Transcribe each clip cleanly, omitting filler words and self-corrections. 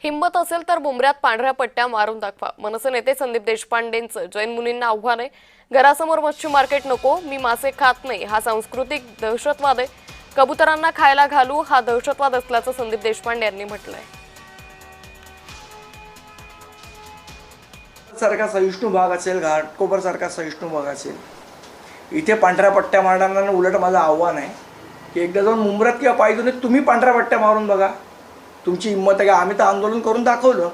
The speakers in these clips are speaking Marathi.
हिंमत असेल तर बुमऱ्यात पांढऱ्या पट्ट्या मारून दाखवा. मनसे नेते संदीप देशपांडेंचं जैन मुलींना आव्हान आहे. घरासमोर मच्छी मार्केट नको, मी मासे खात नाही हा सांस्कृतिक दहशतवाद आहे. कबुतरांना खायला घालू हा दहशतवाद असल्याचं संदीप देशपांडे यांनी म्हटलंय. सारखा सहिष्णू भाग असेल, घाटकोपर सारखा सहिष्णू भाग असेल, इथे पांढऱ्या पट्ट्या मारणाऱ्यांना उलट माझं आव्हान आहे की एकदा जाऊन मुंब्र्यात किंवा पायदुनीत तुम्ही पांढऱ्या पट्ट्या मारून बघा. तुमची हिंमत आहे का? आम्ही तर आंदोलन करून दाखवलं,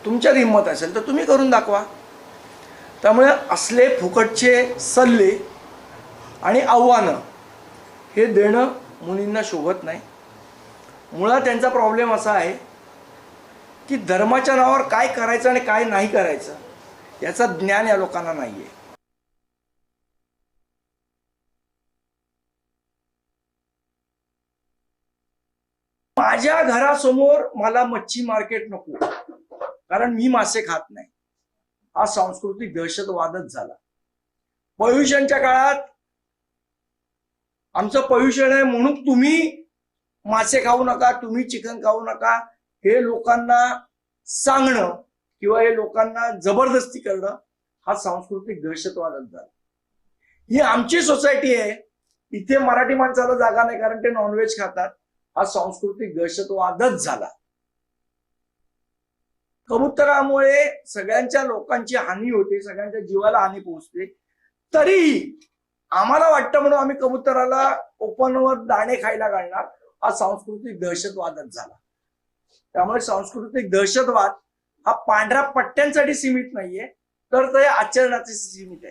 तुमच्यात हिंमत असेल तर तुम्ही करून दाखवा. त्यामुळे असले फुकटचे सल्ले आणि आव्हानं हे देणं मुलींना शोभत नाही. मुळात त्यांचा प्रॉब्लेम असा आहे की धर्माच्या नावावर काय करायचं आणि काय नाही करायचं याचं ज्ञान या लोकांना नाही आहे. माझ्या घरासमोर मला मच्छी मार्केट नको कारण मी मासे खात नाही हा सांस्कृतिक दहशतवादच झाला. पोल्युशनच्या काळात आमचं पोल्युशन आहे म्हणून तुम्ही मासे खाऊ नका, तुम्ही चिकन खाऊ नका हे लोकांना सांगणं किंवा हे लोकांना जबरदस्ती करणं हा सांस्कृतिक दहशतवादच झाला. ही आमची सोसायटी आहे, इथे मराठी माणसाला जागा नाही कारण ते नॉनव्हेज खातात हा सांस्कृतिक दहशतवादच झाला. कबुतरामुळे सगळ्यांच्या लोकांची हानी होते, सगळ्यांच्या जीवाला हानी पोहोचते. तरीही आम्हाला वाटतं म्हणून आम्ही कबुतराला ओपनवर दाणे खायला घालणार हा सांस्कृतिक दहशतवादच झाला. त्यामुळे सांस्कृतिक दहशतवाद हा पांढऱ्या पट्ट्यांसाठी सीमित नाहीये तर ते आचरणाचे सीमित आहे.